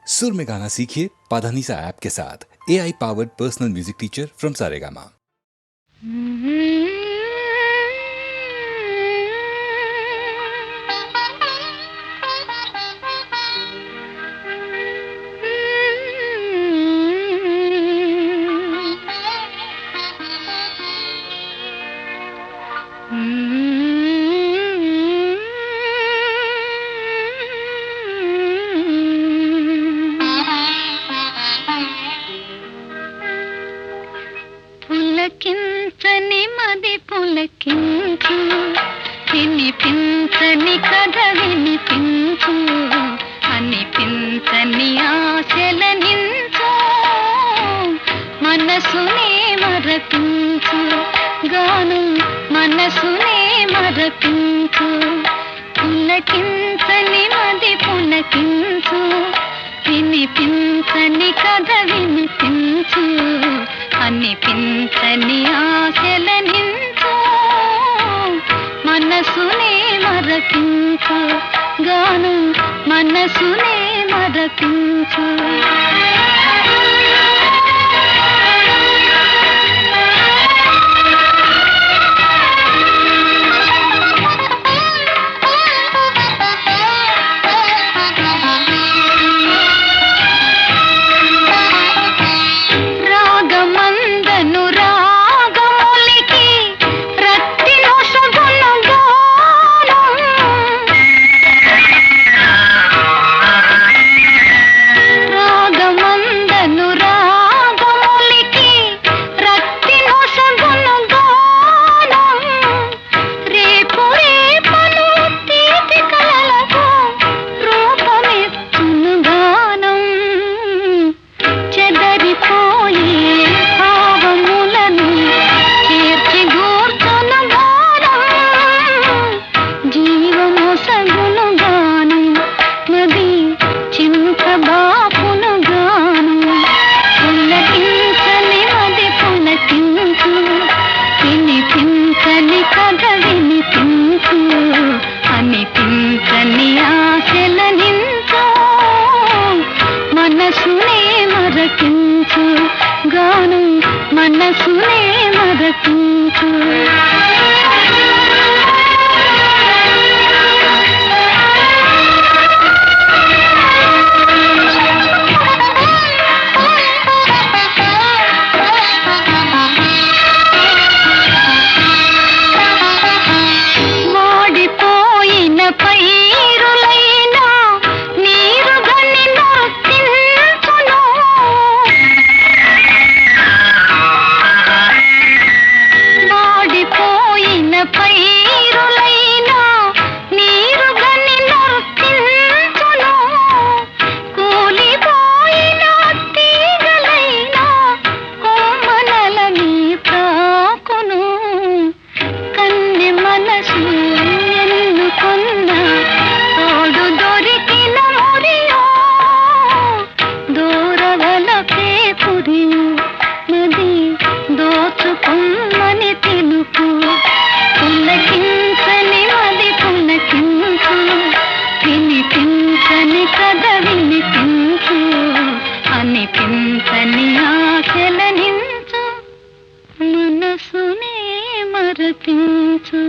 सुर में गाना सीखिए पाधानीसा ऐप के साथ। AI powered personal music teacher from Saregama. పులకించని మది పులకించు, వినిపించని కథ వినిపించు, అనిపించని ఆశలనించు, మనసునే మరపించు, గాను మనసునే మరపించు. పులకించని మది పులకించు, వినిపించని కథ వినిపించు, అనిపించని ఆశలనించు, మనసునే మరపించు, గాను మనసునే మరపించు. గాను మనసునే మరపించు. అనిపించని ఆశలనించు, మనసునే మరపించు.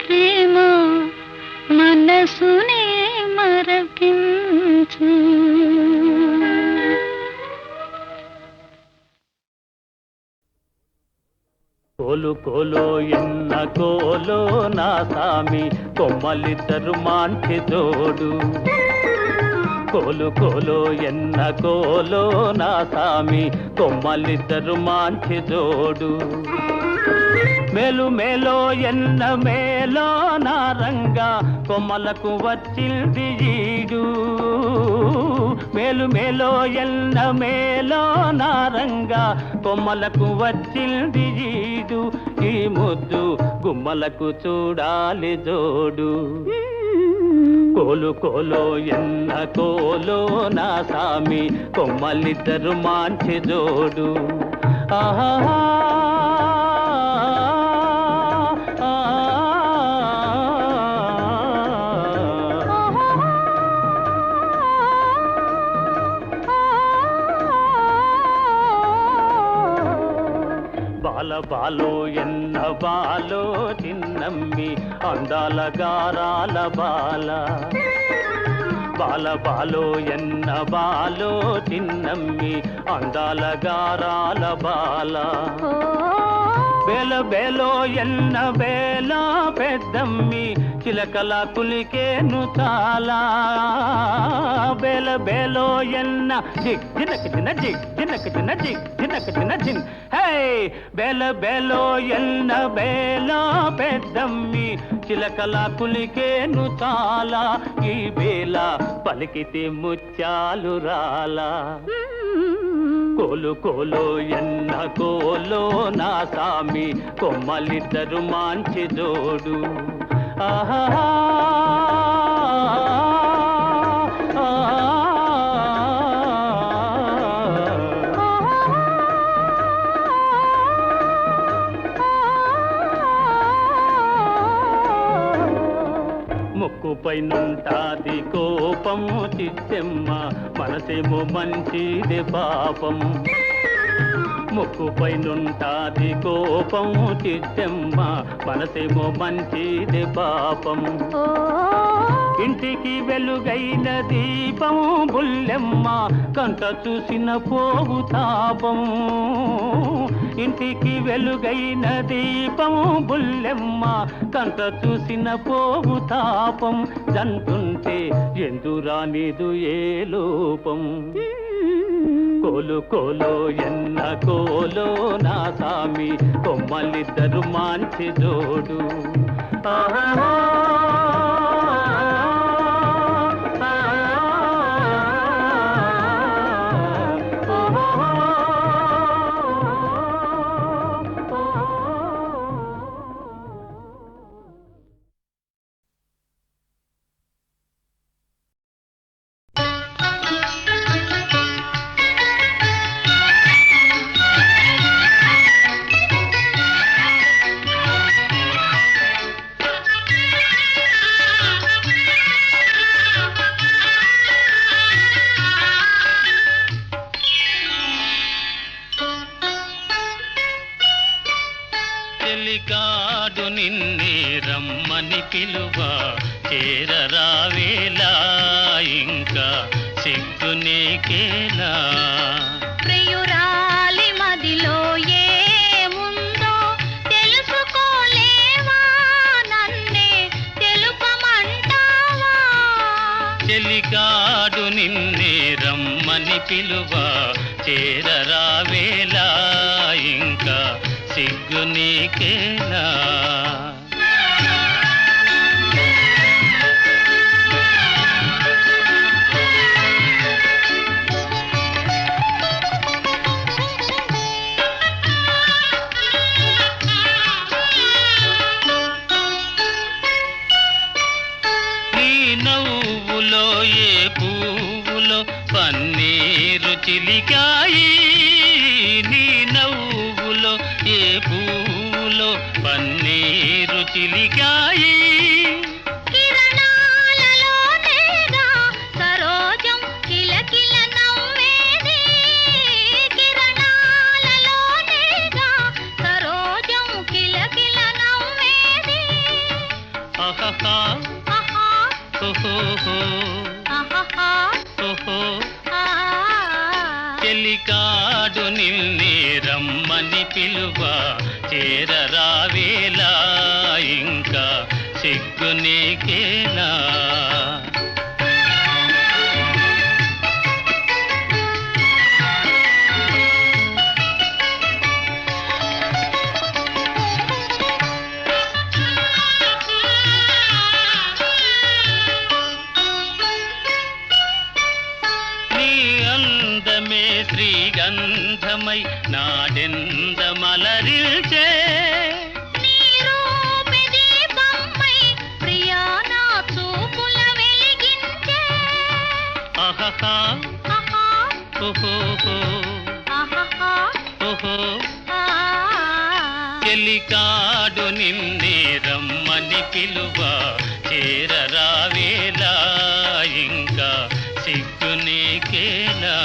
ప్రేమ మనసునే మరపించు. కోలు కోలో ఎన్న కోలో నా సామి, కొమ్మలిద్దరు మాంటి జోడు. కోలు కోలో ఎన్న కోలో నా సామి, కొమ్మలిద్దరు మాంచి జోడు. మేలు మేలో ఎన్న మేలో నా రంగా, కొమ్మలకు వచ్చింది ఈడు. మేలు మేలో ఎన్న మేలో నా రంగా, కొమ్మలకు వచ్చింది ఈడు. ఈ ముద్దు గుమ్మలకు చూడాలి జోడు. కోలు కోలో ఎన్న కోలో నా సామి, కొమ్మలిద్దరు మాంచి జోడు. ఆహా బాల బాలో ఎన్న బాలో చిన్నమ్మి అందాల గారాల బాల బాల బాలో ఎన్న బాలో చిన్నమ్మి అందాల గారాల బాల బేల బేలో ఎన్న బేల పెద్దమ్మి చిలకల కులికేను చాలా బేల బేలో ఎన్న జిగ్ జినక జిన జిగ్ జినక జిన జిగ్ జినక జిన జిన్ హే బేల బేలో ఎన్న బేల పెద్దమ్మి చిలకల కులికేను చాలా ఈ బేల పలికితే ముత్యాలు రాలా కోలు కోలో ఎన్న కోలో నా సామి కొమ్మలిద్దరు మాంచి జోడు ఆహా ముక్కుపై నుంటాది కోపము చిత్తెమ్మ మనసేమో మంచిది పాపం ముక్కుపై నుంటాది కోపము చిత్తెమ్మ మనసేమో మంచిది పాపం ఇంటికి వెలుగైన దీపం బుల్లెమ్మ కంట చూసిన పోవు తాపం ఇంటికి వెలుగైన దీపం బుల్లెమ్మ కంట చూసిన పోవు తాపం జంటుంటే ఎందురానిదు ఏ లోపం కోలు కోలో ఎన్న కోలో నా సామి కొమ్మలిద్దరు మాంచి జోడు ఆహా చెలికాడు నిన్నే రమ్మని పిలువ చేరరావేలా ఇంకా సిగ్గు నీకేలా ప్రియురాలి మదిలో ఏముందో తెలుసుకోలేవా నన్నే తెలుపమంటావా చెలికాడు నిన్నే రమ్మని పిలువ చేరరావేలా ఇంకా సిగ్గు నీకేలా నీ నవ్వులో ఏ పువ్వులో పన్నీరు చిలికాయి నీ నవ్వులో ఏ పూలో పన్నీరు చిలికాయి కిరణాలలో నేగా సరోజం కిలకిల నవ్వేది కిరణాలలో నేగా సరోజం కిలకిల నవ్వేది ఆహా ఆహా ఓహో ఆహా ఓహో ఆ చెలికాడు నిన్నే రమ్మని పిలువ చేరరావేలా ఇంకా సిగ్గు నీకేలా అందమే శ్రీగంధమై నాడెందమలరిల్చే నీ రూపే దీపమై ప్రియా నా చూపుల వెలిగించే ఆహా ఆహా ఓహో ఆహా ఓహో ఆ చెలికాడు నిన్నే రమ్మని పిలువ చేరరావేలా ఇంకా సిగ్గు నీకేలా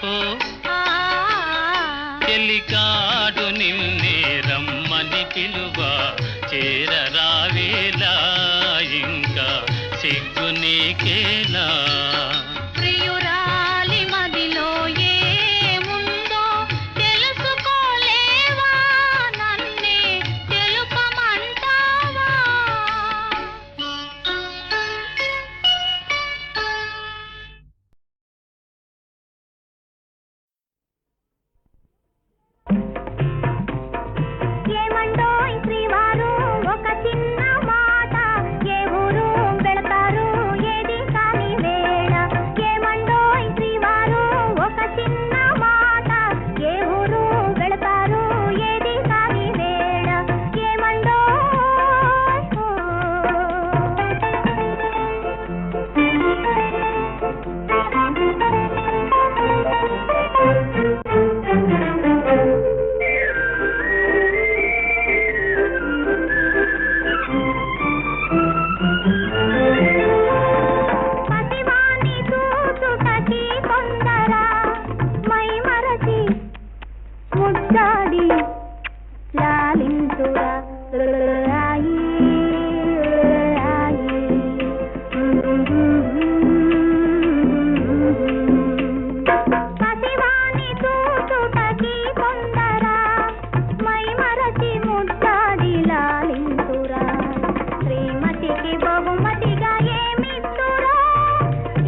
ఓహో ఆ చెలికాడు నిన్నే రమ్మని పిలువ చేరరావేలా ఇంకా సిగ్గు నీకేలా ప్రియురాలి మదిలో ఏముందో తెలుసుకోలేవా నన్నే తెలుపమంటావా ఏమండోయ్ శ్రీవారు ఒక చిన్న మాట ఏ ఊరు వెళతారు ఏది కాని వేళ ఏమండోయ్ శ్రీవారు ఒక చిన్న మాట ఏ ఊరు వెళతారు ఏది కాని వేళ పసివాణి చూచుటకి కొందర మై మరచి ముద్దాడి లాలింతురా రాయి రాయి పసివాణి చూచుటకి కొందర మై మరచి ముద్దాడి లాలింతురా శ్రీమతికి బహుమతిగా ఏమిస్తురా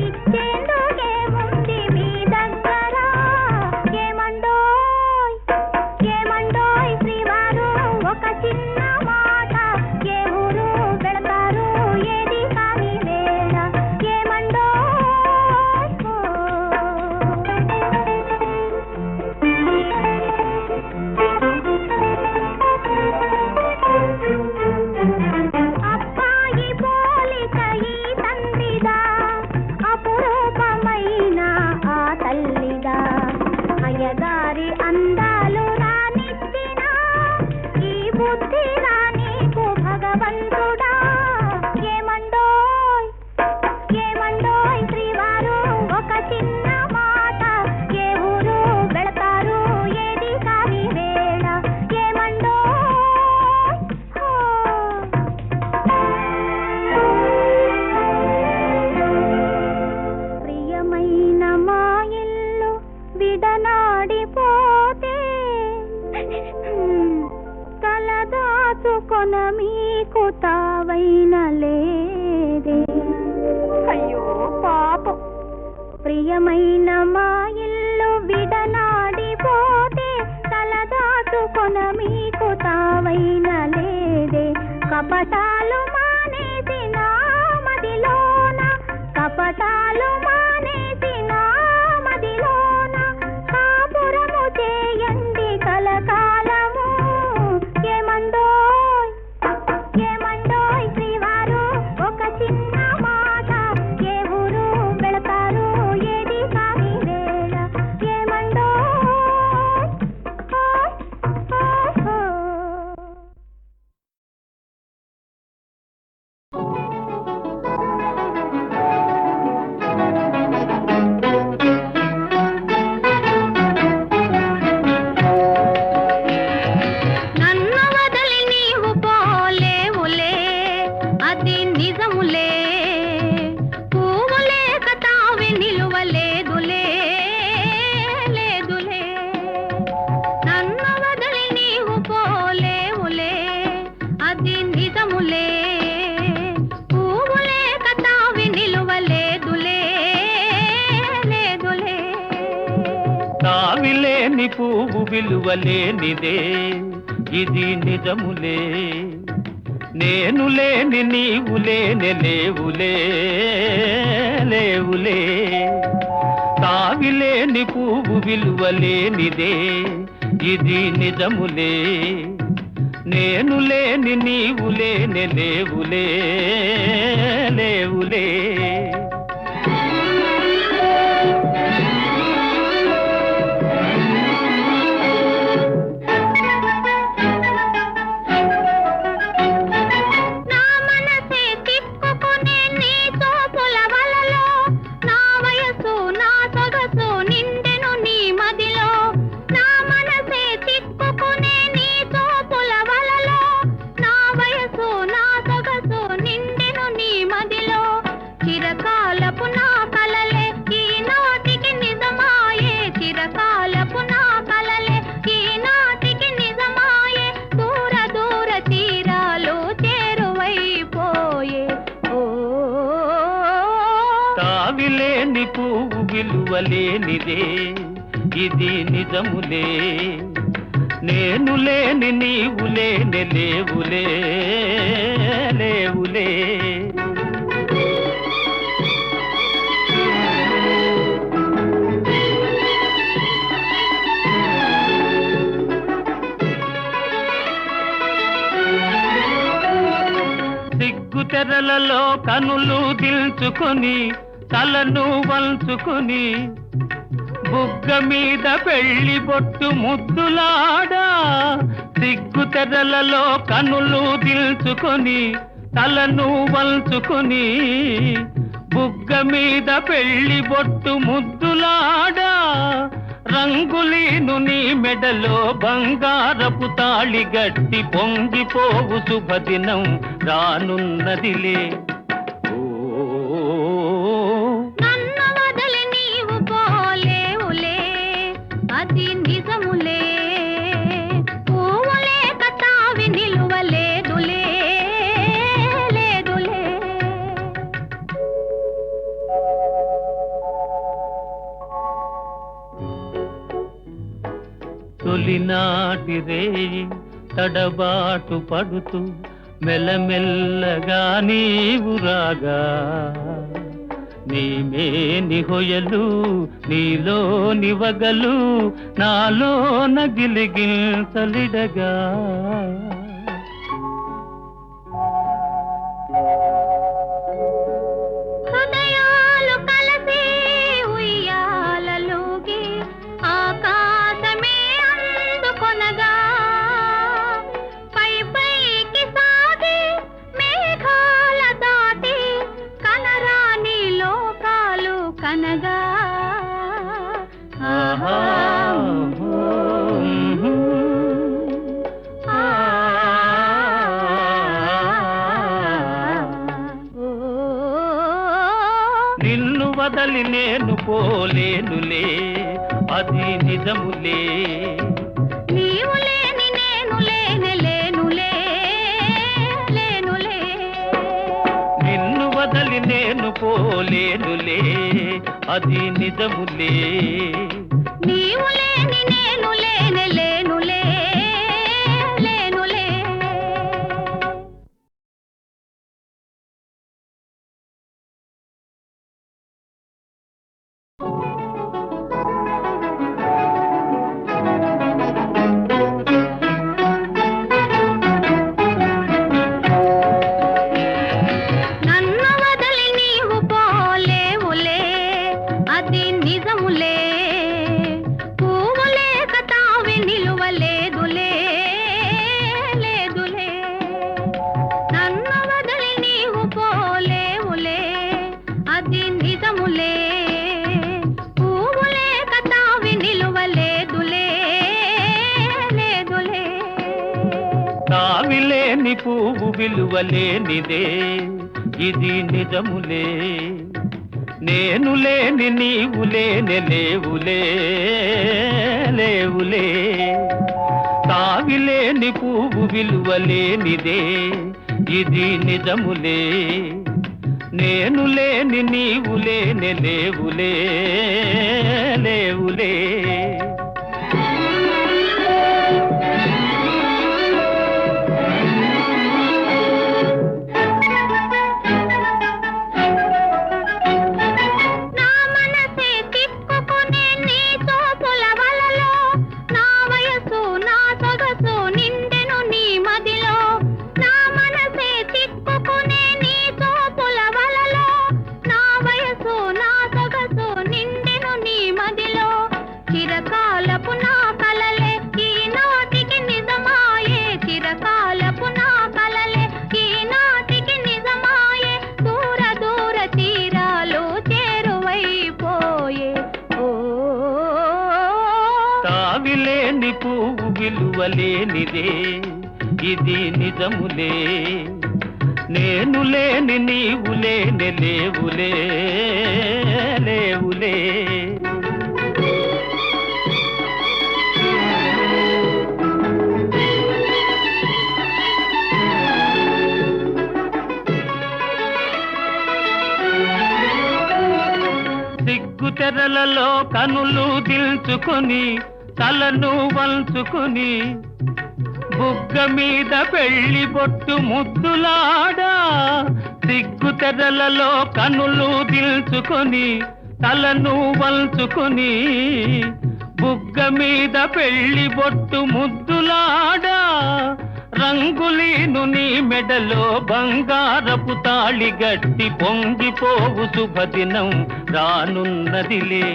ఇచ్చేందుకే ఉంది మీ దగ్గర ఏమండోయ్ ఏమండోయ్ శ్రీవారు ఒక చిన్న మాట ఏ ఊరు వెళతారు ఏది కాని వేళ అబ్బాయి పోలిక ఈ తండ్రిదా అపురూపమైన ఆ తల్లిదా అయ్యగారి అందాలు రానిచ్చినా ఈ బుద్ధి రానీకు భగవంతుడా ఏమండోయ్ ఏమండోయ్ శ్రీవారు ఒక చిన్న మాట ఏ ఊరు వెళతారు ఏది కాని వేళ ప్రియమైన మా ఇల్లు విడనాడిపోతే తలదాచుకొన మీకు తావైన లేదే అయ్యో పాపం ప్రియమైన మా ఇల్లు విడనాడిపోతే తలదాచుకొన మీకు తావైన లేదే కపటాలు మానేసి నా మదిలోన కపటాలు మానేసి నా మదిలోన కాపురము చేయండి కలకాలము ఏమండోయ్ ఏమండోయ్ శ్రీవారు ఒక చిన్న మాట ఏ ఊరు వెళతారు ఏది కాని వేళ ఏమండోయ్ నన్ను వదలి నీవు పోలేవులే అది నిజములే పువ్వు లేక తావి నిలువలేదులే లేదులే నన్ను వదలి నీవు పోలేవులే అది నిజములే పువ్వు లేక తావి నిలువలేదులే లేదులే తావిలేని పువ్వు విలువలేనిదే ఇది నిజములే నేను లేని నీవు లేని లేవులే లేవులే తావిలేని పువ్వు విలువలేనిదే ఇది నిజములే నేను లేని నీవు లేని లేవులే లేవులే నా మనసే తిప్పుకునే నీ చూపుల వలలో నా వయసు నా సొగసు నిండెను నీ విలువలేనిదే ఇది నిజములే. నేను లేని నీవు లేని లేవులే లేవులే. సిగ్గు తెరలలో కనులు దిల్చుకొని తలను వంచుకొని బుగ్గ మీద పెళ్లి బొట్టు ముద్దులాడా. సిగ్గు తెరలలో కనులు దిల్చుకొని తలను వంచుకొని బుగ్గ మీద పెళ్లి బొట్టు ముద్దులాడా. రంగులీను నీ మెడలో బంగారపు తాళి గట్టి పొంగిపోవు శుభదినం రానున్నదిలే. నన్ను వదిలి నీవు పోలేవులే అది నిజములే. పువ్వులే కతావి నిలువలేదులే లేదులే. తొలినాటి రేయి తడబాటు పడుతూ మెల్లమెల్లగా నీవు రాగా. నీమే నిహొయలు నీలో నివగలు నాలో నగిలిగిల్తలిడగా. హృదయాలు కలిసి ఉయ్యాలలోగి ఆకాశమే అందుకొనగా. పై పైకి సాగి మేఘాల దాటి కనరాని లోకాలు కనగా. ఆహా నిన్ను వదలి నేను పోలేనులే అది నిజములే. నీవు లేని నేను లేని లేనులే లేనులే. నిన్ను వదలి నేను పోలేనులే అది నిజములే. నీవు లేని నేను లేని లేనులే లేనులే. నన్ను వదిలి నీవు పోలేవులే అది నిజములే. పువ్వులే కతావి నిలువలేదులే లేదులే. నన్ను వదిలి నీవు పోలేవులే అది నిజములే. పువ్వులే కతావి నిలువలేదులే లేదులే. తావిలేని పువ్వు విలువలేనిదే ఇది నిజములే. నేను లేని నీవు లేని లేవులే లేవులే. తావిలేని పువ్వు విలువలేనిదే ఇది నిజములే. నేను లేని నీవు లేని లేవులే లేవులే. నా మనసే తిప్పుకునే నీ చూపుల వలలో. నా వయసు నా సొగసు నిండెను నీ మదిలో. నా మనసే తిప్పుకునే నీ చూపుల వలలో. నా వయసు నా సొగసు నిండెను నీ మదిలో. చిరకాలపు నా కలలే ఈనాటికి నిజమాయే. చిరకాలపు నా కలలే ఈనాటికి నిజమాయే. దూర దూర తీరాలు చేరువైపోయే. ఓ తావిలేని పువ్వు విలువలేనిదే ఇది నిజములే. నేను లేని నీవు లేని లేవులే లేవులే. సిగ్గు తెరలలో కనులు దిల్చుకొని తలను వంచుకొని బుగ్గ మీద పెళ్లి బొట్టు ముద్దులాడా సిగ్గు తెరలలో కనులు దిల్చుకొని తలను వంచుకొని బుగ్గ మీద పెళ్లి బొట్టు ముద్దులాడా రంగులీను నీ మెడలో బంగారపు తాళి గట్టి పొంగిపోవు శుభదినం రానున్నదిలే.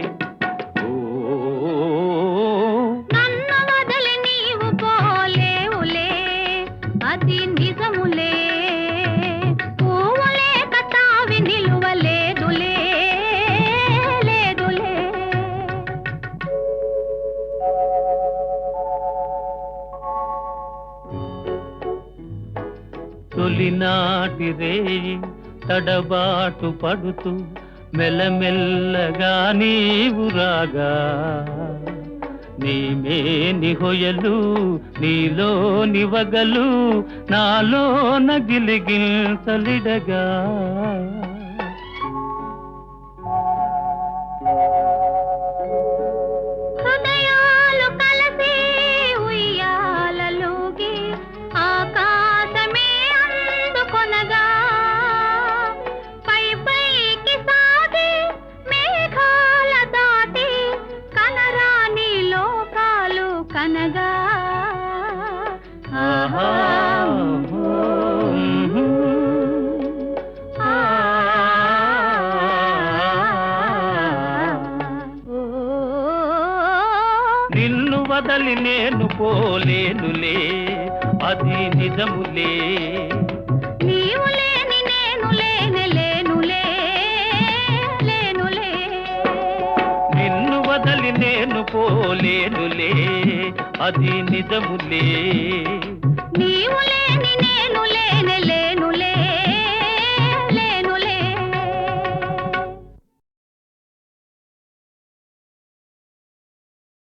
నన్ను వదిలి నీవు పోలేవులే, అది నిజములే. పువ్వులే కతావి నిలువలేదులే, లేదులే. తొలినాటి రేయి తడబాటు పడుతూ మెల్లమెల్లగా నీవు రాగా నీమేని హొయలు నీలో నివగలు నాలో నగిలిగిల్తలిడగా హృదయాలు కలిసి ఉయ్యాలలోగి ఆకాశమే అందుకొనగా పై పైకి సాగి మేఘాల దాటి కనరాని లోకాలు కనగా. ఆహా నిన్ను వదలి నేను పోలేనులే, అది నిజములే. నీవు లేని నేను లేనే లేనులే, లేనులే. నిన్ను వదలి నేను పోలేనులే, అది నిజములే. నీవు